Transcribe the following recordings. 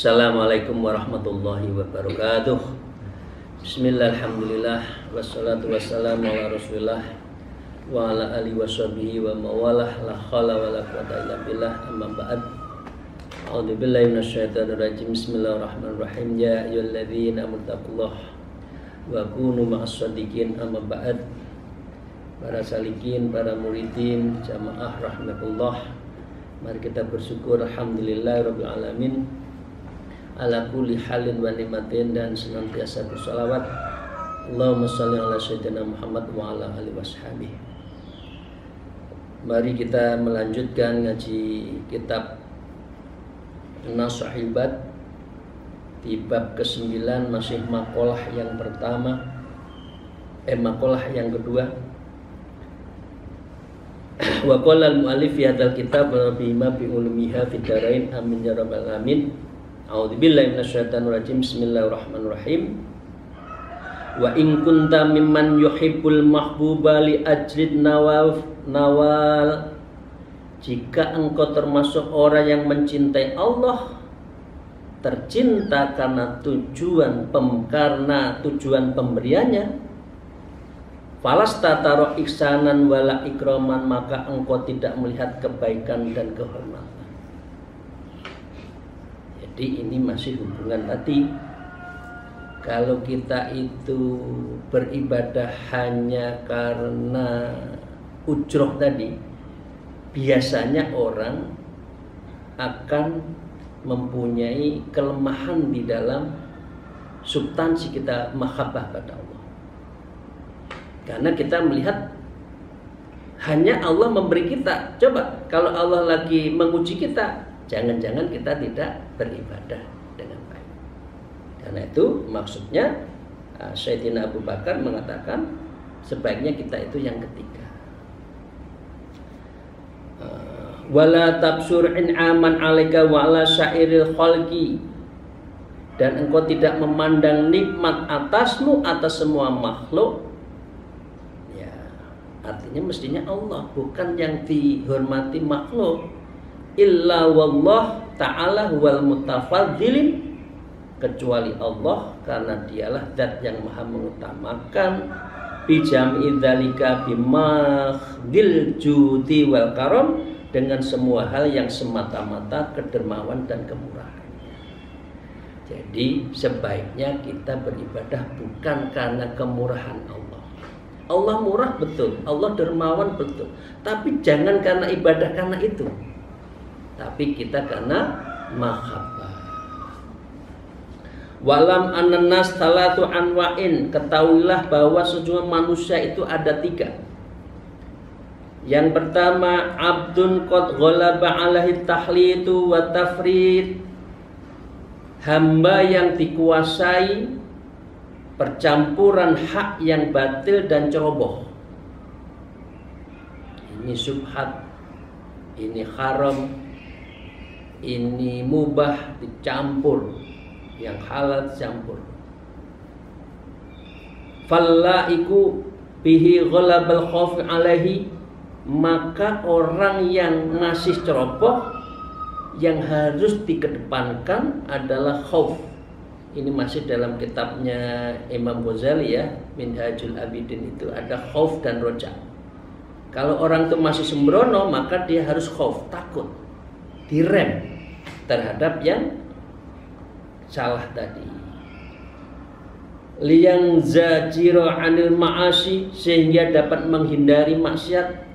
Assalamualaikum warahmatullahi wabarakatuh. Bismillah, alhamdulillah, wassalatu wassalamu ala rasulillah wa ala alihi washabihi wa mawalah, la khala wa la quwata illa billah, amma ba'd. A'udzu billahi minasyaitonir rajim. Bismillahirrahmanirrahim. Ya ayyuhalladzina amanu taqullaha wa kunu ma'as shadiqin, amma ba'd. Para salikin, para muridin, jamaah rahimakumullah. Mari kita bersyukur alhamdulillahirabbil alamin ala kulli halin wa nikmatin, dan senantiasa bersalawat Allahumma shalli ala sayyidina Muhammad wa ala alihi washabihi. Mari kita melanjutkan ngaji kitab Nashaibat di bab ke-9, masih maqalah yang pertama, maqalah yang kedua. Wa qala al-mu'allif fi hadzal kitab wa bima bi ulumiha fid darain amin ya rabbal alamin. A'udzubillahi minasyaitonir rajim. Bismillahirrahmanirrahim. Wa in kunta mimman yuhibbul mahbuba li ajrid nawal, jika engkau termasuk orang yang mencintai Allah, tercinta karena tujuan pemberiannya, falasta taro ihsanan wala ikraman, maka engkau tidak melihat kebaikan dan kehormatan. Jadi ini masih hubungan tadi. Kalau kita itu beribadah hanya karena ujroh tadi, biasanya orang akan mempunyai kelemahan di dalam substansi kita mahabbah pada Allah. Karena kita melihat hanya Allah memberi kita. Coba kalau Allah lagi menguji kita, jangan-jangan kita tidak beribadah dengan baik. Karena itu maksudnya Sayyidina Abu Bakar mengatakan sebaiknya kita itu yang ketiga. Wala tabsur in'aman 'alaika wa 'ala syairil khalqi, dan engkau tidak memandang nikmat atasmu atas semua makhluk. Ya, artinya mestinya Allah, bukan yang dihormati makhluk. Illa wallah ta'ala wal mutafadzilin, kecuali Allah, karena dialah zat yang maha mengutamakan, bijam'i dzalika bimakhdil judi wal karam, dengan semua hal yang semata-mata kedermawan dan kemurahan. Jadi sebaiknya kita beribadah bukan karena kemurahan Allah. Allah murah betul, Allah dermawan betul, tapi jangan karena ibadah karena itu, tapi kita karena mahabbah. Walam ananas salatu anwa'in, ketahuilah bahwa sejumlah manusia itu ada tiga. Yang pertama, abdun qad ghalaba alaihi tahlitu wa tafrid, hamba yang dikuasai percampuran hak yang batil dan ceroboh. Ini subhat, ini haram, ini mubah dicampur, yang halal dicampur. Fallaiku bihi ghalabal khawfi alaihi, maka orang yang ngasih ceroboh yang harus dikedepankan adalah khauf. Ini masih dalam kitabnya Imam Ghazali ya, Minhajul Abidin, itu ada khauf dan roja. Kalau orang itu masih sembrono, maka dia harus khauf, takut, direm terhadap yang salah tadi. Liyang zajiro anil ma'asi, sehingga dapat menghindari maksiat.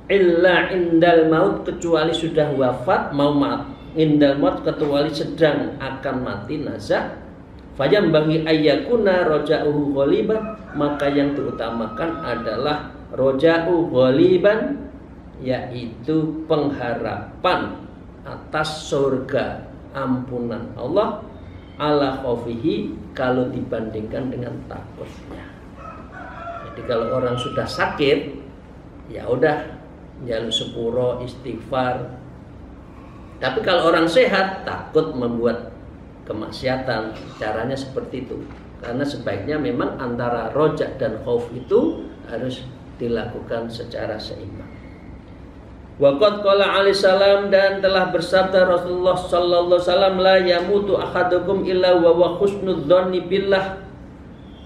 Illa indal maut, kecuali sudah wafat, mau maaf, indal maut, kecuali sedang akan mati, nazak. Fayam bagi ayyakuna roja'uhu ghaliban, maka yang diutamakan adalah roja'u ghaliban, yaitu pengharapan atas surga ampunan Allah, ala khaufihi, kalau dibandingkan dengan takutnya. Jadi kalau orang sudah sakit, ya udah jaluk sepuro, istighfar. Tapi kalau orang sehat takut membuat kemaksiatan, caranya seperti itu. Karena sebaiknya memang antara rojak dan khauf itu harus dilakukan secara seimbang. Waqad qala alaihi salam, dan telah bersabda Rasulullah sallallahu alaihi wasallam, la yamutu ahadukum illa wa huwa husnudzanni billah.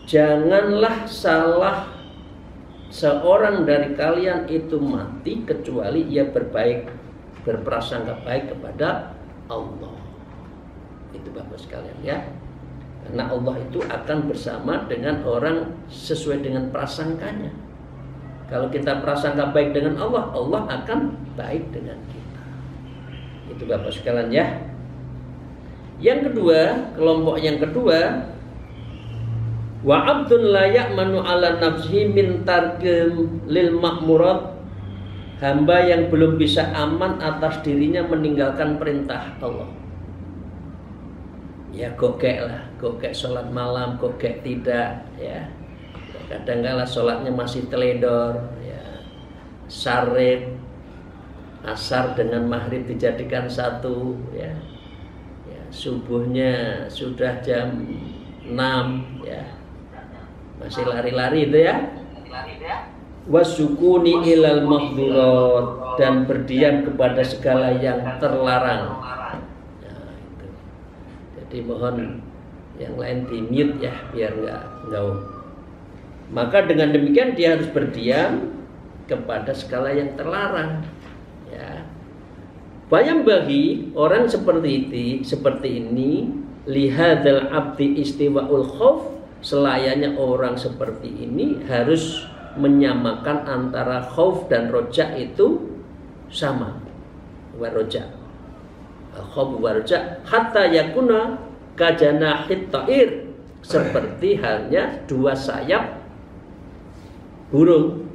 Janganlah salah seorang dari kalian itu mati kecuali ia berprasangka baik kepada Allah. Itu Bapak sekalian ya. Karena Allah itu akan bersama dengan orang sesuai dengan prasangkanya. Kalau kita prasangka baik dengan Allah, Allah akan baik dengan kita. Itu Bapak sekalian ya. Yang kedua, kelompok yang kedua, wa abdun la ya'manu ala nafsihi min tarkil lil ma'murat. Hamba yang belum bisa aman atas dirinya meninggalkan perintah Allah. Ya gokek lah, gokek sholat malam, gokek tidak ya. Kadang-kala sholatnya masih teledor ya. Syarif asar dengan maghrib dijadikan satu ya. Ya, subuhnya sudah jam 6 ya. Masih lari-lari itu ya. Wasukuni ilal mahdhurat, dan berdiam kepada segala yang terlarang. Nah, itu. Jadi mohon yang lain di mute ya biar nggak gaul. Maka dengan demikian dia harus berdiam kepada segala yang terlarang. Ya. Bayang bagi orang seperti ini lihadzal abdi istiwaul khauf, selayaknya orang seperti ini harus menyamakan antara khauf dan roja itu sama. Waroja. Khauf waroja hatta yakuna kajanahit ta'ir, seperti halnya dua sayap burung,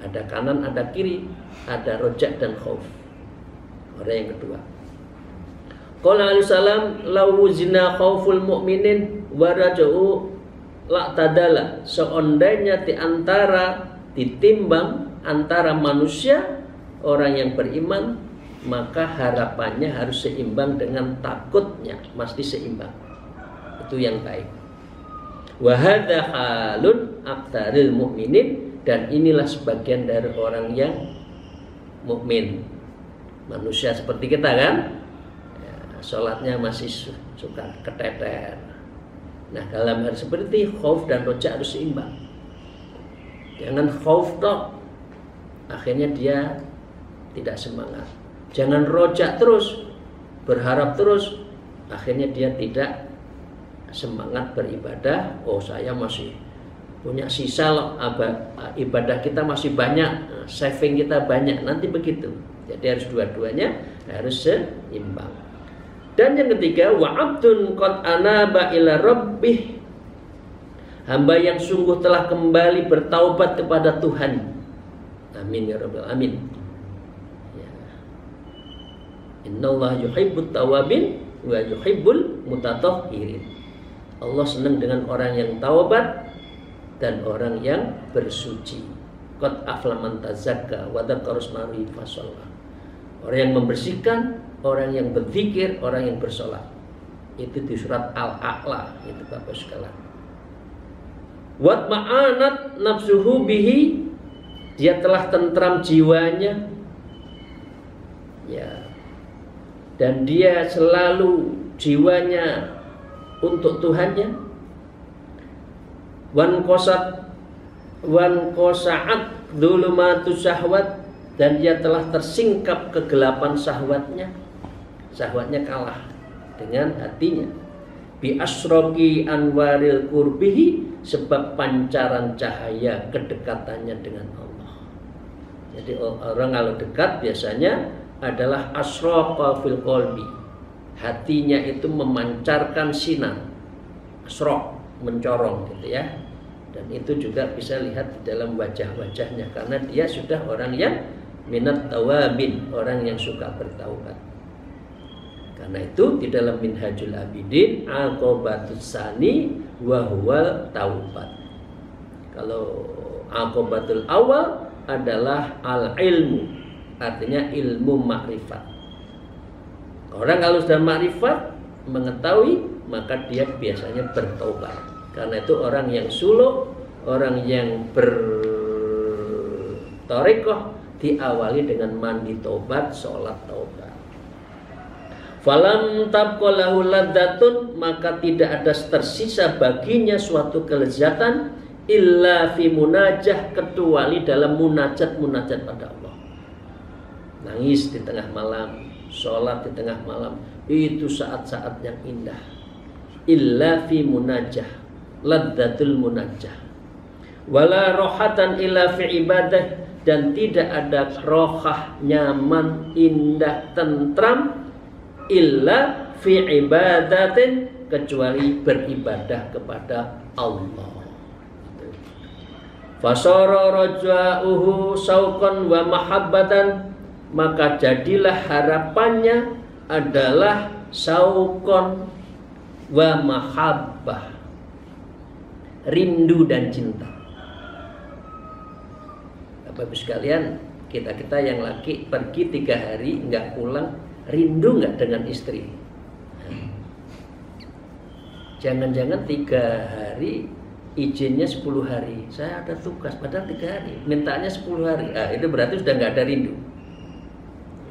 ada kanan ada kiri, ada rojak dan khauf. Orang yang kedua, qala alaihi salam, law zina khauful mu'minin wa raja'u la tadala. Seandainya ditimbang antara manusia orang yang beriman, maka harapannya harus seimbang dengan takutnya, mesti seimbang. Itu yang baik. Wa hadza halun aktsaril mukminin, dan inilah sebagian dari orang yang mukmin. Manusia seperti kita kan ya, sholatnya masih suka keteter. Nah dalam hal seperti khauf dan roja harus seimbang. Jangan khauf toh, akhirnya dia tidak semangat. Jangan roja terus, berharap terus, akhirnya dia tidak semangat beribadah. Oh saya masih punya sisa loh, ibadah kita masih banyak, saving kita banyak, nanti begitu. Jadi harus dua-duanya harus seimbang. Dan yang ketiga, wa abdun qad anaba ila rabbih, hamba yang sungguh telah kembali bertaubat kepada Tuhan. Amin ya rabbal alamin. Ya. Innallaha yuhibbut tawabin wa yuhibbul mutatahhirin. Allah senang dengan orang yang taubat dan orang yang bersuci. Qad aflaha man tazakka wa dzakara ismallahi fasalla. Orang yang membersihkan, orang yang berzikir, orang yang bersolat. Itu di surat Al-A'la, itu Bapak sekalian. Wat ma'anat nafsuhu bihi, dia telah tentram jiwanya. Ya. Dan dia selalu jiwanya untuk Tuhannya. Wan qosa'at dzulumatus syahwat, dan dia telah tersingkap kegelapan syahwatnya. Syahwatnya kalah dengan hatinya. Bi asroqi anwaril qurbihi, sebab pancaran cahaya kedekatannya dengan Allah. Jadi orang kalau dekat biasanya adalah asroqa fil qalbi, hatinya itu memancarkan sinar. Asroq, mencorong gitu ya. Dan itu juga bisa lihat di dalam wajah-wajahnya, karena dia sudah orang yang minat tawabin, orang yang suka bertaubat. Karena itu di dalam Minhajul Abidin aqobatus sani wa huwal taubat. Kalau aqobatul awal adalah al-ilmu, artinya ilmu makrifat. Orang kalau sudah makrifat, mengetahui, maka dia biasanya bertobat. Karena itu orang yang suluk, orang yang bertorekoh diawali dengan mandi tobat, sholat tobat. Falam tabqalahu laddatun, maka tidak ada tersisa baginya suatu kelezatan illa fi munajah, kecuali dalam munajat pada Allah. Nangis di tengah malam, sholat di tengah malam, itu saat-saat yang indah. Illa fi munajah, laddatul munajah. Wala rohatan illa fi ibadah, dan tidak ada rohah, nyaman, indah, tentram illa fi ibadatin, kecuali beribadah kepada Allah. Fasara raja'uhu sauqan wa mahabbatan, maka jadilah harapannya adalah sauqan wa mahabbah, rindu dan cinta. Bapak Ibu sekalian, kita yang laki pergi 3 hari nggak pulang, rindu nggak dengan istri? Jangan-jangan 3 hari izinnya 10 hari, saya ada tugas, padahal 3 hari, mintanya 10 hari. Itu berarti sudah nggak ada rindu.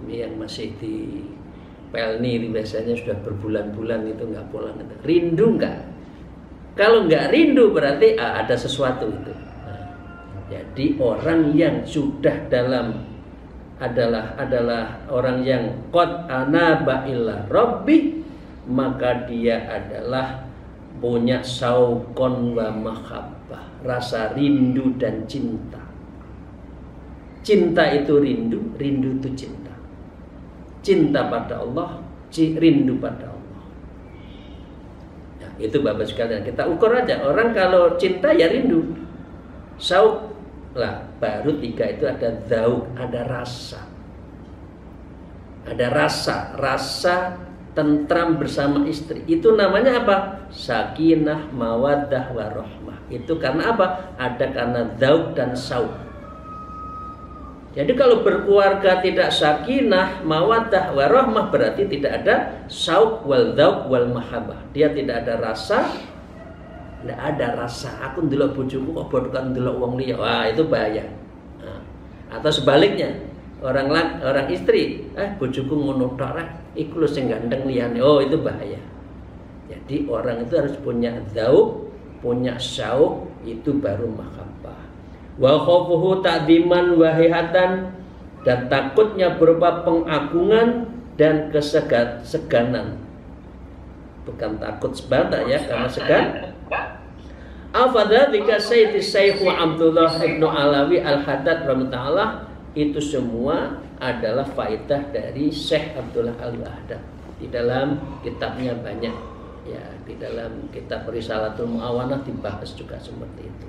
Ini yang masih di pelni biasanya sudah berbulan-bulan itu nggak pulang. Rindu nggak? Kalau nggak rindu berarti ada sesuatu itu. Jadi orang yang sudah dalam adalah orang yang qad anaba ila rabbi, maka dia adalah punya sauqon wa mahabbah, rasa rindu dan cinta. Cinta itu rindu, rindu itu cinta. Cinta pada Allah, rindu pada Allah. Nah, itu Bapak sekalian, kita ukur aja. Orang kalau cinta ya rindu, sauq lah, baru 3 itu ada zauq, ada rasa. Ada rasa tentram bersama istri. Itu namanya apa? Sakinah, mawaddah, warahmah. Itu karena apa? Ada karena zauq dan sauq. Jadi kalau berkeluarga tidak sakinah, mawaddah, warahmah, berarti tidak ada sauq wal zauq wal mahabbah. Dia tidak ada rasa. Tidak ada rasa, aku ndelok bojoku kok bodokan ndelok wong liya. Wah, itu bahaya. Nah, atau sebaliknya, orang istri, bojoku ngono tok rek, iku lho sing gandeng liyane. Oh, itu bahaya. Jadi orang itu harus punya zauq, punya syauq, itu baru mahabbah. Wa khaufuhu ta'dziman wa hihatan, dan takutnya berupa pengagungan dan keseganan. Bukan takut sebatas ya, karena segan. Afadzalika Sayyidi Syekh Abdullah Ibnu Alawi Al-Haddad rahimahullah, itu semua adalah faedah dari Syekh Abdullah Al-Haddad. Di dalam kitabnya banyak ya, di dalam kitab Risalatul Mu'awanah dibahas juga seperti itu.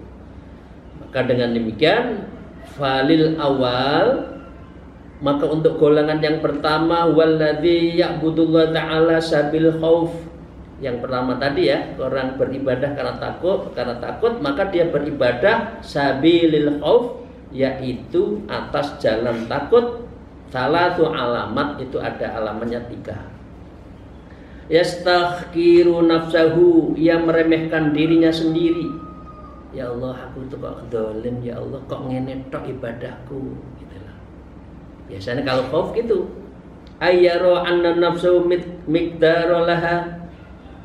Maka dengan demikian falil awal, maka untuk golongan yang pertama walladzi ya'budullah ta'ala sabil khauf. Yang pertama tadi ya, orang beribadah karena takut, maka dia beribadah sabilil khauf, yaitu atas jalan takut. Salatu alamat, itu ada alamannya 3. Yastaghkiru nafsahu, ia meremehkan dirinya sendiri. Ya Allah, aku itu kok dolim, ya Allah kok ngene tok ibadahku, gitu lah. Biasanya kalau khauf gitu, ayyara anna nafsu miqdara laha,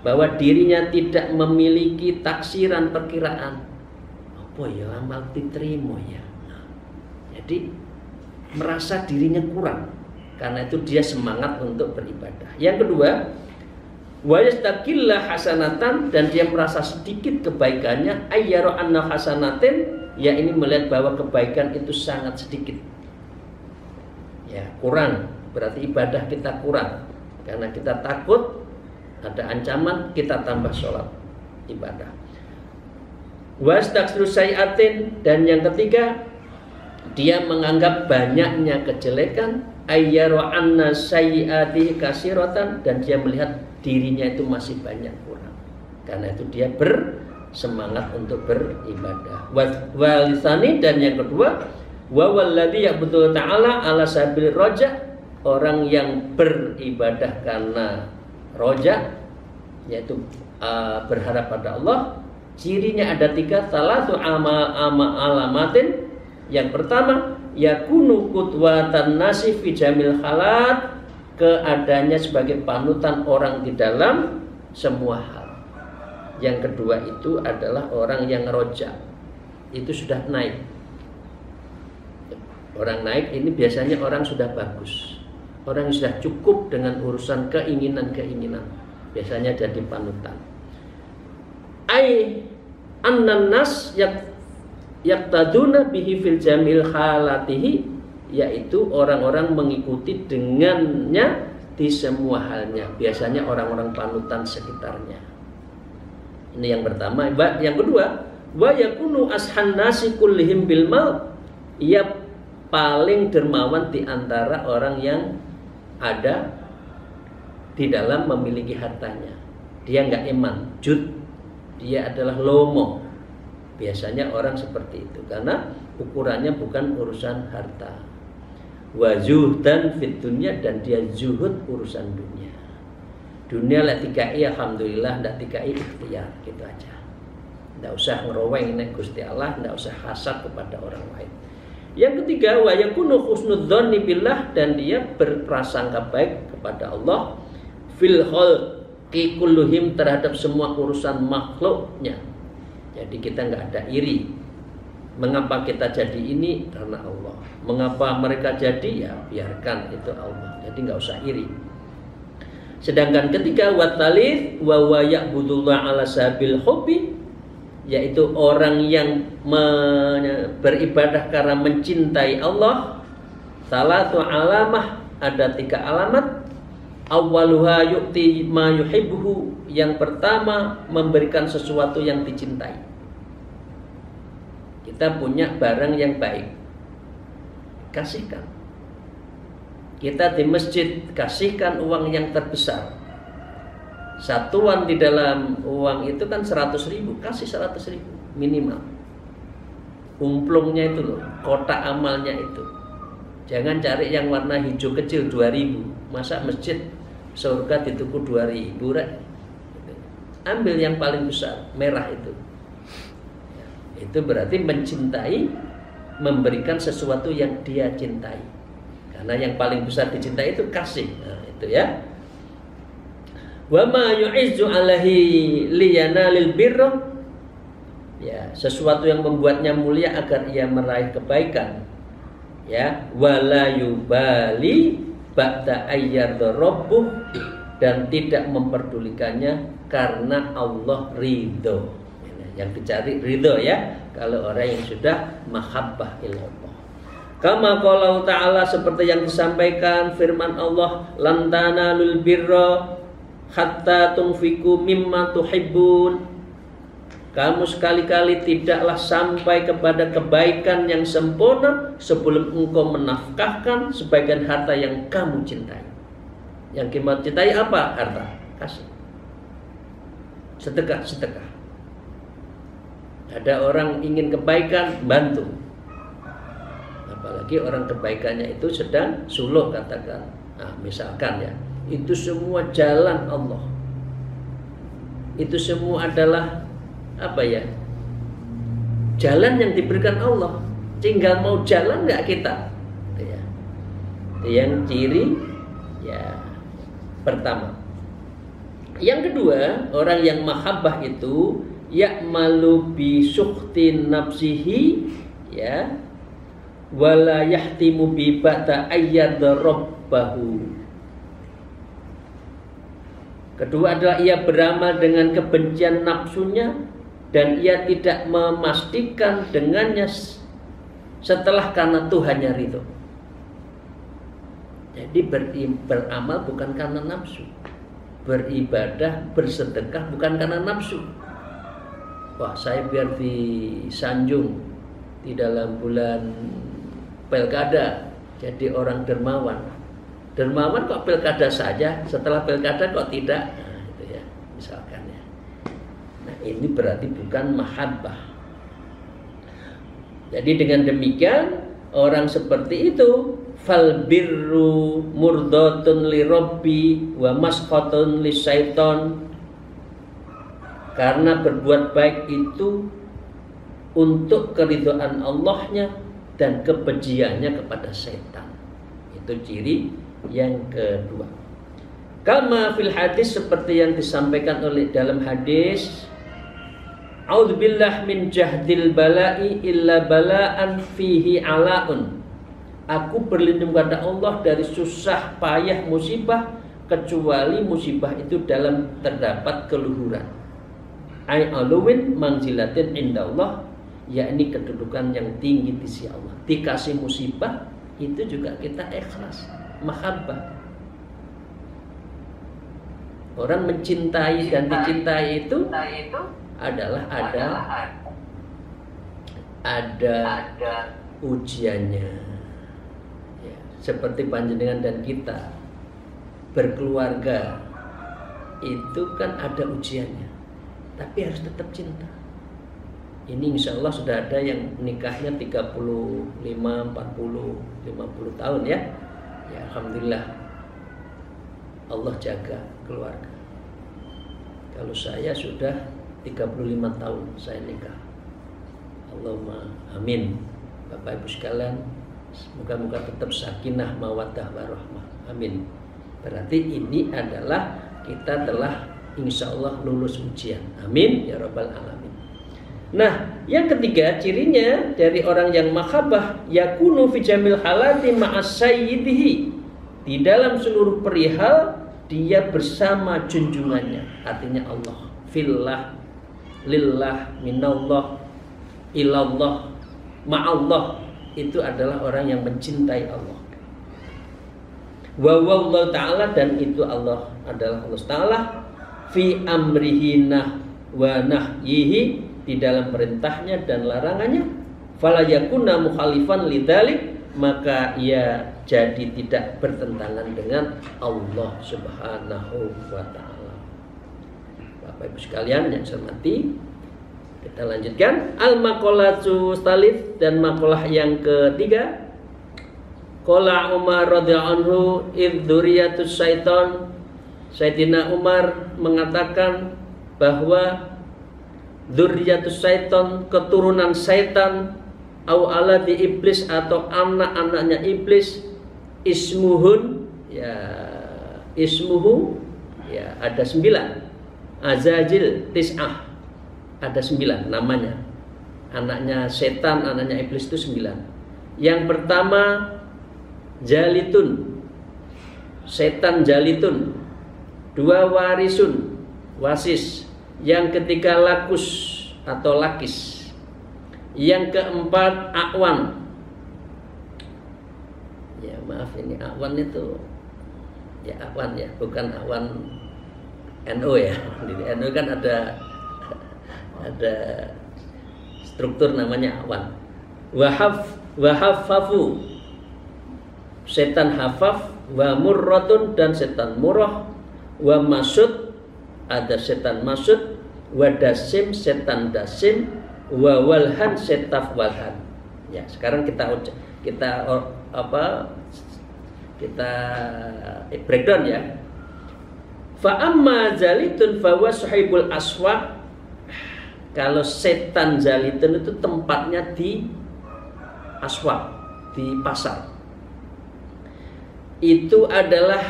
bahwa dirinya tidak memiliki taksiran, perkiraan. Apa ya amal diterima ya. Nah, jadi merasa dirinya kurang, karena itu dia semangat untuk beribadah. Yang kedua, wa yastaqilla hasanatan, dan dia merasa sedikit kebaikannya. Ayyara anna hasanatin, ya ini melihat bahwa kebaikan itu sangat sedikit. Ya, kurang, berarti ibadah kita kurang. Karena kita takut ada ancaman, kita tambah sholat ibadah. Wastaghfiru sayiatin, dan yang ketiga, dia menganggap banyaknya kejelekan. Ayyara anna sayiatihi kasiratan, dan dia melihat dirinya itu masih banyak kurang. Karena itu dia semangat untuk beribadah. Walisani, dan yang kedua, wa walladzi ya'budu ta'ala ala sabil roja, orang yang beribadah karena roja, yaitu berharap pada Allah. Cirinya ada 3, salatu alamatin. Yang pertama, yakunu qudwatan nasi fi jamil halat, keadaannya sebagai panutan orang di dalam semua hal. Yang kedua itu adalah orang yang roja, itu sudah naik. Orang naik ini biasanya orang sudah bagus, orang yang sudah cukup dengan urusan keinginan-keinginan, biasanya jadi panutan. Ai annan nas yaqtaduna bihi fil jamil halatihi, yaitu orang-orang mengikuti dengannya di semua halnya, biasanya orang-orang panutan sekitarnya. Ini yang pertama. Yang kedua, wa yakunu ashan nasi kullihim bil mal, ia paling dermawan di antara orang yang ada di dalam memiliki hartanya. Dia enggak iman, jud, dia adalah lomo. Biasanya orang seperti itu karena ukurannya bukan urusan harta. Wa zuhdan fid dunya, dan dia zuhud urusan dunia. Dunia lah tikai alhamdulillah, ndak tikai ikhtiar, gitu aja. Ndak usah ngeroweng nek Gusti Allah, ndak usah hasad kepada orang lain. Yang ketiga, wa yakunu husnudzanni billah, dan dia berprasangka baik kepada Allah fil khalqi kulluhim, terhadap semua urusan makhluknya. Jadi kita nggak ada iri. Mengapa kita jadi ini? Karena Allah. Mengapa mereka jadi? Ya biarkan, itu Allah. Jadi nggak usah iri. Sedangkan ketiga, watalith wa wa ya'budullah ala sabil hubbi, yaitu orang yang beribadah karena mencintai Allah. Salatu alamah, ada 3 alamat. Awwaluha yu'ti ma yuhibbuhu, yang pertama memberikan sesuatu yang dicintai. Kita punya barang yang baik, kasihkan. Kita di masjid, kasihkan uang yang terbesar. Satuan di dalam uang itu kan 100.000, kasih 100.000 minimal. Umplungnya itu loh, kotak amalnya itu. Jangan cari yang warna hijau kecil 2.000. Masa masjid surga dituku 2.000 rek. Ambil yang paling besar, merah itu. Itu berarti mencintai, memberikan sesuatu yang dia cintai. Karena yang paling besar dicintai itu kasih. Nah, itu ya. Wa ma yu'izzu alaihi liyanalil birra, ya, sesuatu yang membuatnya mulia agar ia meraih kebaikan. Ya, wala yubali ba'da ayyadha rabbuh, dan tidak memperdulikannya karena Allah ridho. Yang dicari ridho ya, kalau orang yang sudah mahabbah ilallah. Kama qala ta'ala, seperti yang disampaikan firman Allah, lan tanalul birra hatta tunfiqu mimma tuhibbun. Kamu sekali-kali tidaklah sampai kepada kebaikan yang sempurna sebelum engkau menafkahkan sebagian harta yang kamu cintai. Yang kamu cintai apa? Harta. Kasih. Sedekah. Ada orang ingin kebaikan, bantu. Apalagi orang kebaikannya itu sedang suluh, katakan. Nah, misalkan ya, itu semua jalan Allah. Itu semua adalah apa ya? Jalan yang diberikan Allah. Tinggal mau jalan nggak kita? Ya. Yang ciri ya pertama. Yang kedua, orang yang mahabbah itu ya'malu bi sukhtin nafsihi, ya, wala yahtimu bi ba'da ayyad rabbahu. Kedua adalah ia beramal dengan kebencian nafsunya, dan ia tidak memastikan dengannya setelah karena Tuhannya ridho. Jadi beramal bukan karena nafsu, beribadah, bersedekah bukan karena nafsu. Wah, saya biar disanjung di dalam bulan pilkada jadi orang dermawan. Dermawan kok pilkada saja, setelah pilkada kok tidak? Nah, itu ya, misalkan ya. Nah, ini berarti bukan mahabbah. Jadi dengan demikian orang seperti itu fal birru murdatun li rabbi wa masqatun li syaiton. Karena berbuat baik itu untuk keridhaan Allahnya dan kebenciannya kepada setan. Itu ciri yang kedua. Kama fil hadis, seperti yang disampaikan oleh dalam hadis, a'udzubillah min jahdil bala'i illa bala'an fihi ala'un. Aku berlindung kepada Allah dari susah payah musibah kecuali musibah itu dalam terdapat keluhuran. Ai aluwin manzilatin indallah, yakni kedudukan yang tinggi di sisi Allah. Dikasih musibah itu juga kita ikhlas, mahabbah. Orang mencintai dan dicintai itu adalah ada ujiannya. Ya, seperti panjenengan dan kita berkeluarga itu kan ada ujiannya, tapi harus tetap cinta. Ini insya Allah sudah ada yang nikahnya 35, 40, 50 tahun ya. Ya alhamdulillah, Allah jaga keluarga. Kalau saya sudah 35 tahun saya nikah. Allahumma amin. Bapak Ibu sekalian, semoga tetap sakinah mawaddah warahmah. Amin. Berarti ini adalah kita telah insya Allah lulus ujian. Amin ya rabbal alamin. Nah, yang ketiga cirinya dari orang yang mahabbah, yakunu fi jamil halati ma'as sayyidihi. Di dalam seluruh perihal dia bersama junjungannya, artinya Allah, fillah, lillah, minallah, ilallah, ma'allah. Itu adalah orang yang mencintai Allah. Wa wallahu ta'ala, dan itu Allah adalah Allah Ta'ala, fi amrihi wa nahyihi, di dalam perintahnya dan larangannya, fala yakuna mukhalifan lidzalik, maka ia jadi tidak bertentangan dengan Allah Subhanahu wa taala. Bapak Ibu sekalian yang saya hormati, kita lanjutkan al-maqalatu tsalits, dan maqalah yang ketiga. Qala Umar radhiyallahu anhu idzuriyatus syaiton. Sayyidina Umar mengatakan bahwa dzurriyyatus syaiton, keturunan syaitan, au aladi iblis, atau anak-anaknya iblis, ismuhun, ya ismuhu, ya ada 9, azajil tis'ah, ada 9 namanya. Anaknya setan, anaknya iblis itu 9. Yang pertama jalitun, setan jalitun. 2 warisun, wasis. Yang ketiga lakus atau lakis. Yang keempat akwan. Ya maaf, ini akwan itu ya akwan ya, bukan akwan NU ya. Di NU kan ada struktur namanya akwan. Wahafafu, setan hafaf. Wa murratun, dan setan murrah. Wa masud, ada setan masud. Wa dasim, setan dasim. Wa walhan, setaf walhan. Ya, sekarang kita breakdown ya. Fa amma zalitun fa huwa sahibul aswaq. Kalau setan zalitun itu tempatnya di aswaq, di pasar. Itu adalah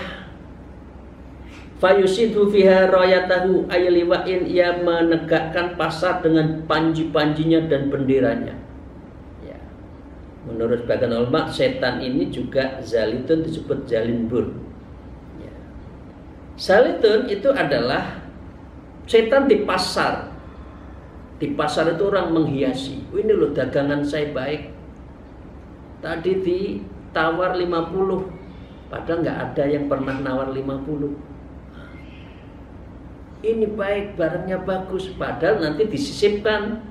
fayusidhu fiha rayatahu ayliwa'in, ia menegakkan pasar dengan panji-panjinya dan benderanya. Ya. Menurut sebagian ulama, setan ini juga zalitun disebut zalinbur. Ya. Zalitun itu adalah setan di pasar. Di pasar itu orang menghiasi. Oh, ini loh dagangan saya baik. Tadi ditawar 50, padahal nggak ada yang pernah nawar 50. Ini baik, barangnya bagus, padahal nanti disisipkan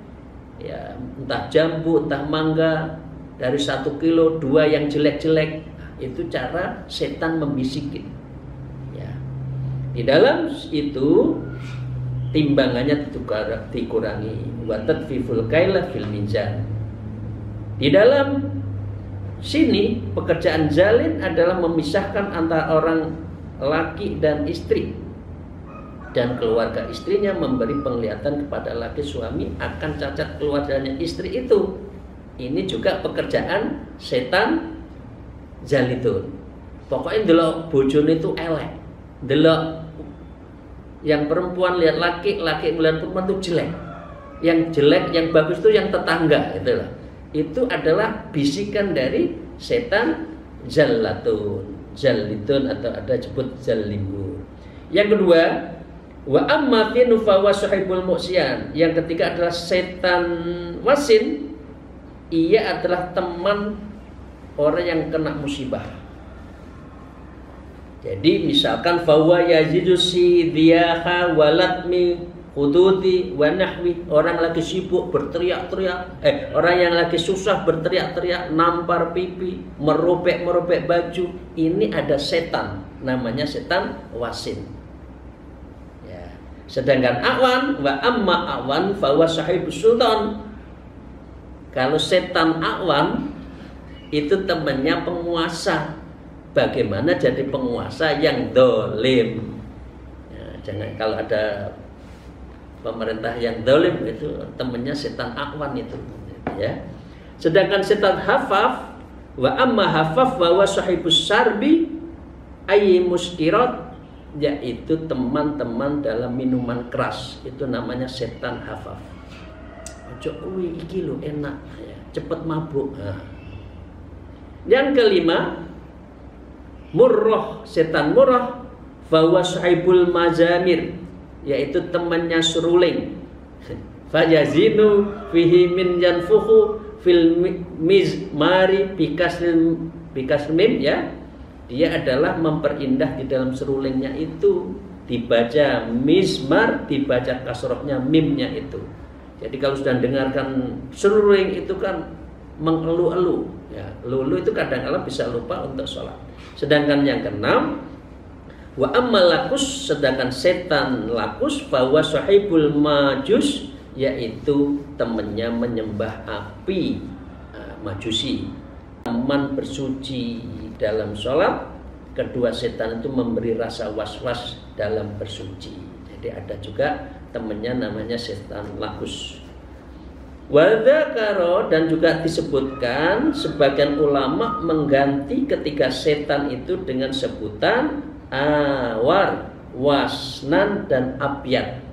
ya, entah jambu, entah mangga, dari 1 kilo 2 yang jelek-jelek. Itu cara setan membisikin ya. Di dalam itu timbangannya dikurangi. Wa tadfiful kaila fil mizan. Di dalam sini pekerjaan jalin adalah memisahkan antara orang laki dan istri, dan keluarga istrinya memberi penglihatan kepada laki suami akan cacat keluarganya istri itu. Ini juga pekerjaan setan jalitun. Pokoknya delok bojone itu elek, delok yang perempuan lihat laki, laki melihat perempuan itu jelek. Yang jelek, yang bagus itu yang tetangga, itulah. Itu adalah bisikan dari setan jalitun atau ada sebut jalimbur. Yang kedua, wa amma fi nufawa sahibul mu'siyan. Yang ketiga adalah setan wasin. Ia adalah teman orang yang kena musibah. Jadi misalkan fawa yazidu sidyaha walatmi hududi wa nahwi, orang lagi sibuk berteriak-teriak, orang yang lagi susah berteriak-teriak, nampar pipi, merobek-merobek baju, ini ada setan, namanya setan wasin. Ya. Sedangkan awan, wa amma awan fawa sahibus sultan. Kalau setan awan itu temannya penguasa. Bagaimana jadi penguasa yang dolim? Ya, jangan kalau ada pemerintah yang dolim itu temannya setan awan itu, ya. Sedangkan setan hafaf, wa amma hafaf wa sahibus sarbi ayy muskirat, yaitu teman-teman dalam minuman keras, itu namanya setan hafaf. Ojo kuwi iki lho enak, ya, cepet mabuk. Nah. Yang kelima, murrah, setan murrah, fawa sahibul mazamir, yaitu temannya seruling. Fayazinu fihi min yanfuhu fil mizmari bikasr mim, ya. Dia adalah memperindah di dalam serulingnya itu, dibaca mizmar, dibaca kasrohnya mimnya itu. Jadi kalau sudah dengarkan seruling itu kan mengeluh-eluh, ya. Lulu itu kadang-kadang bisa lupa untuk sholat. Sedangkan yang keenam, wa ammal lakus, sedangkan setan lakus, bahwa sahibul majus, yaitu temannya menyembah api, majusi, teman bersuci dalam sholat. Kedua setan itu memberi rasa was-was dalam bersuci. Jadi ada juga temannya namanya setan lakus. Wadzakaro, dan juga disebutkan sebagian ulama mengganti ketiga setan itu dengan sebutan awar, wasnan, dan abyad.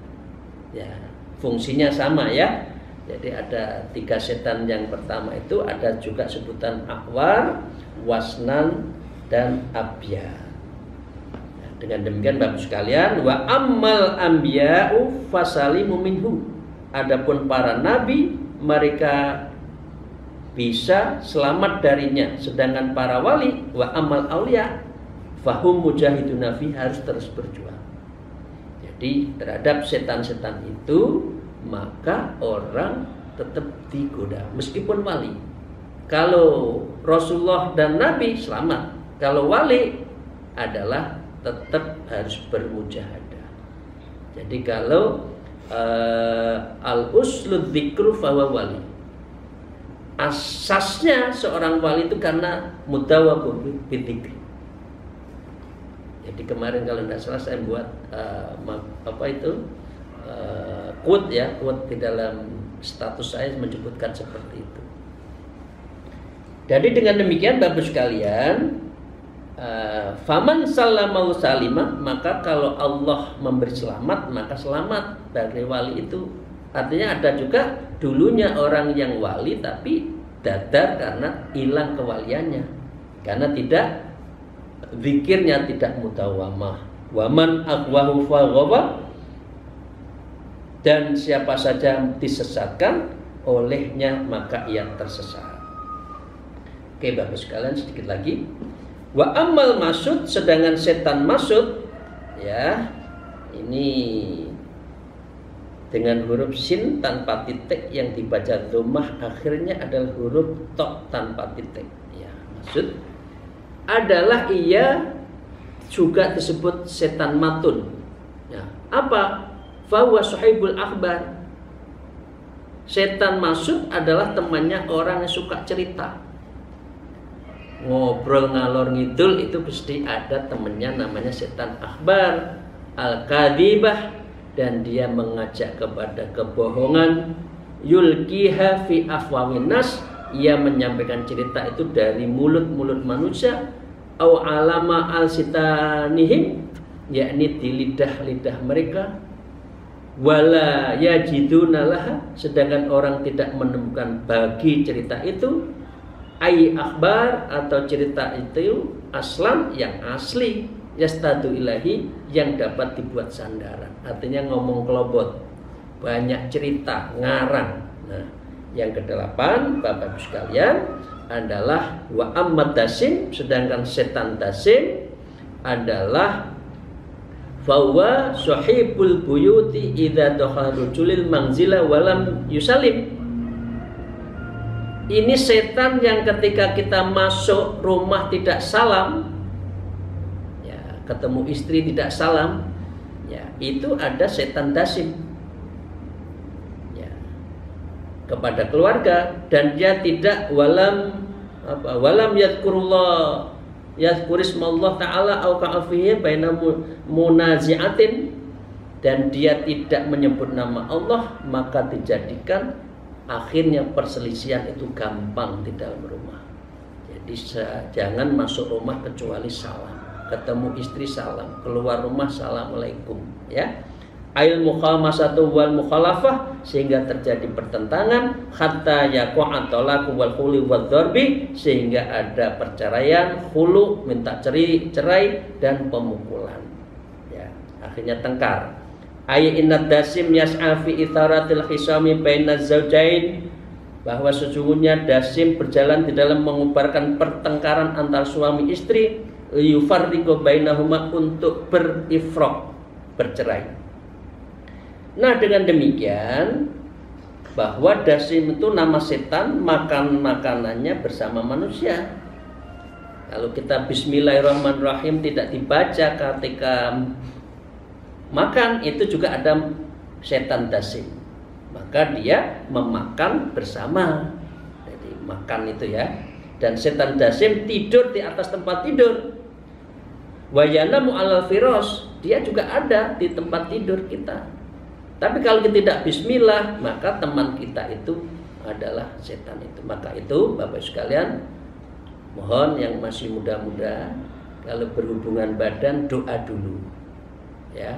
Ya, fungsinya sama, ya. Jadi ada tiga setan yang pertama itu ada juga sebutan awar, wasnan, dan abyad. Nah, dengan demikian Bapak sekalian, wa ammal anbiya'u fasalimu minhu. Adapun para nabi mereka bisa selamat darinya, sedangkan para wali wa amal aulia fahum mujahiduna fi, harus terus berjuang. Jadi terhadap setan-setan itu maka orang tetap digoda meskipun wali. Kalau Rasulullah dan Nabi selamat, kalau wali adalah tetap harus bermujahadah. Jadi kalau al-uslud dzikru fawa wali, asasnya seorang wali itu karena mudawwabun bidzikri. Jadi kemarin kalau tidak salah saya buat quote, ya, quote di dalam status saya menyebutkan seperti itu. Jadi dengan demikian Bapak sekalian, faman sallamau salima, maka kalau Allah memberi selamat maka selamat bagi wali itu. Artinya ada juga dulunya orang yang wali tapi dadar karena hilang kewaliannya, karena tidak zikirnya tidak mutawamah. Waman aqwahu faghawa, dan siapa saja disesatkan olehnya maka ia tersesat. Oke Bapak sekalian, sedikit lagi. Wa amal masud, sedangkan setan masud, ya, ini dengan huruf sin tanpa titik yang dibaca dhammah, akhirnya adalah huruf ta tanpa titik. Ya, masud adalah ia juga disebut setan matun. Ya, apa? fahuwa sahibul akhbar. Setan maksud adalah temannya orang yang suka cerita. Ngobrol ngalor ngidul itu pasti ada temannya namanya setan akhbar. Al-kadhibah, dan dia mengajak kepada kebohongan. Yulkiha fi afwawin nas, ia menyampaikan cerita itu dari mulut-mulut manusia. Au alama al-sitanihim, yakni di lidah-lidah mereka. Wala yajiduna laha, sedangkan orang tidak menemukan bagi cerita itu ai akhbar, atau cerita itu aslan yang asli, yastadu ilahi, yang dapat dibuat sandaran. Artinya ngomong kelobot, banyak cerita, ngarang. Nah, yang kedelapan Bapak Ibu sekalian adalah wa ammad dasim, sedangkan setan dasim adalah fahuwa sahibul buyuti idza dakhala rajulil manzila walam yusalim. Ini setan yang ketika kita masuk rumah tidak salam, ya, ketemu istri tidak salam, ya, itu ada setan dasim, ya, kepada keluarga, dan dia tidak walam yadkurullah yadkurismallah ta'ala au ka'afihi baina munazi'atin, dan dia tidak menyebut nama Allah, maka dijadikan akhirnya perselisihan itu gampang di dalam rumah. Jadi jangan masuk rumah kecuali salam, ketemu istri salam, keluar rumah assalamualaikum, ya. Ail mukhamasatu wal mukhalafah, sehingga terjadi pertentangan, hatta yaqa talaqu wal khulu wal dzarbi, sehingga ada perceraian, khulu minta cerai dan pemukulan, ya, akhirnya tengkar. Ay innad dasim yas'a fi itharatil khisami bainaz zaujain, bahwa sesungguhnya dasim berjalan di dalam mengubarkan pertengkaran antar suami istri, yufarriqu bainahuma, untuk berifraq, bercerai. Nah, dengan demikian bahwa dasim itu nama setan, makan makanannya bersama manusia. Kalau kita bismillahirrahmanirrahim tidak dibaca ketika makan, itu juga ada setan dasim, maka dia memakan bersama. Jadi makan itu ya. Dan setan dasim tidur di atas tempat tidur. Wayanamu alal firos, dia juga ada di tempat tidur kita. Tapi kalau kita tidak bismillah, maka teman kita itu adalah setan itu. Maka itu Bapak sekalian, mohon yang masih muda-muda, kalau berhubungan badan doa dulu, ya.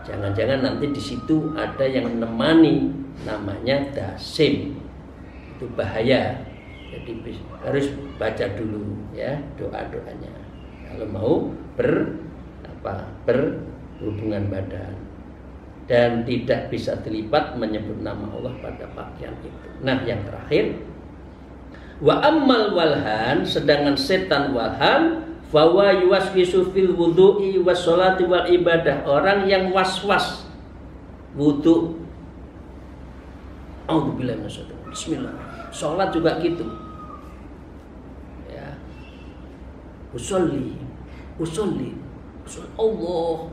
Jangan-jangan nanti di situ ada yang menemani, namanya dasim, itu bahaya. Jadi harus baca dulu, ya, doa-doanya kalau mau berhubungan badan, dan tidak bisa terlibat menyebut nama Allah pada pakaian itu. Nah, yang terakhir, wa ammal walhan, sedangkan setan walhan, fawa yuwaswisu fil wudhu'i was sholati wal ibadah, orang yang was-was wudhu, auzubillahi minasyaitonir, bismillah, sholat juga gitu, ya, usolli Allah,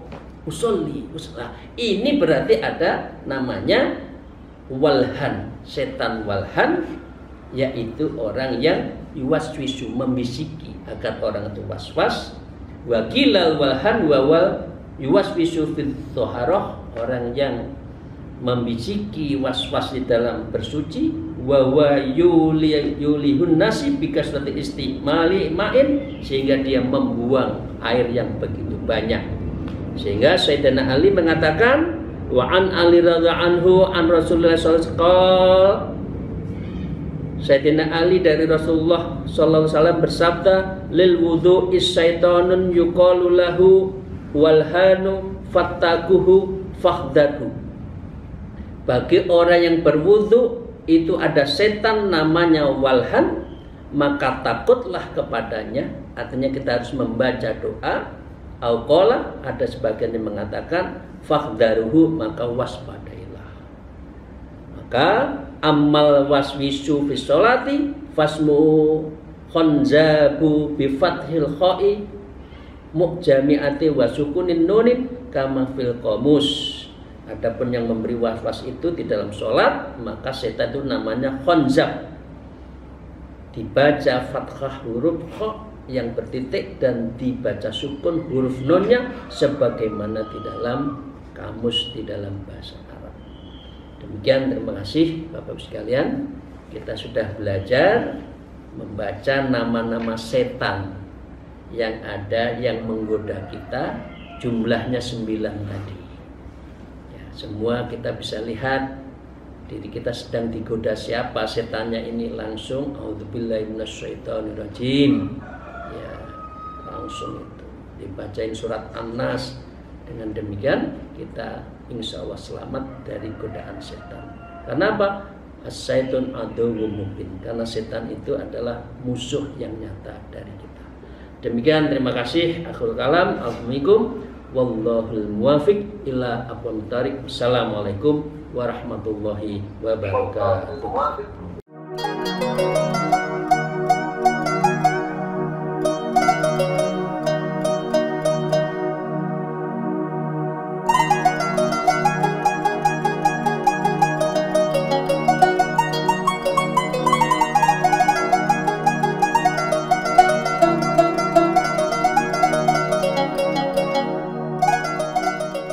usolli. Nah, ini berarti ada namanya walhan, setan walhan, yaitu orang yang yuwaswisu, membisiki agar orang itu was-was. Wakilal walhan wawal yuwaswisu fil toharoh, orang yang membisiki was-was di dalam bersuci. Wawa yulihun nasi bikasrati istimali ma'in, sehingga dia membuang air yang begitu banyak. Sehingga Sayyidina Ali mengatakan, wa an Ali radhiyallahu anhu an Rasulullah sallallahu alaihi wasallam, Sayyidina Ali dari Rasulullah sallallahu alaihi wasallam bersabda, lil wudhu is syaitanun yuqalu lahu walhanu fattaquhu fahdatu. Bagi orang yang berwudu itu ada setan namanya walhan, maka takutlah kepadanya. Artinya kita harus membaca doa. Auqala, ada sebagian yang mengatakan fakhdaruhu, maka waspadailah. Maka amal waswisu fi sholati fasmu khonzabu bi fathil kha'i mu'jami'ati wa sukunin nunin kama fil qamus. Adapun yang memberi was-was itu di dalam sholat, maka setan itu namanya khonzab. Dibaca fathah huruf kha yang bertitik dan dibaca sukun huruf nunnya sebagaimana di dalam kamus di dalam bahasa Arab. Demikian, terima kasih Bapak-Ibu sekalian. Kita sudah belajar membaca nama-nama setan yang ada yang menggoda kita, jumlahnya 9 tadi. Semua kita bisa lihat diri kita sedang digoda siapa setannya ini, langsung auzubillahi minasyaitonirrajim. Ya, langsung itu dibacain surat An-Nas. Dengan demikian kita insya Allah selamat dari godaan setan. Karena apa? As-syaitun aduwwum mubin. Karena setan itu adalah musuh yang nyata dari kita. Demikian, terima kasih. Akhirul kalam. Assalamualaikum wallahul muwafiq ila aqwamit thariq. Assalamualaikum warahmatullahi wabarakatuh.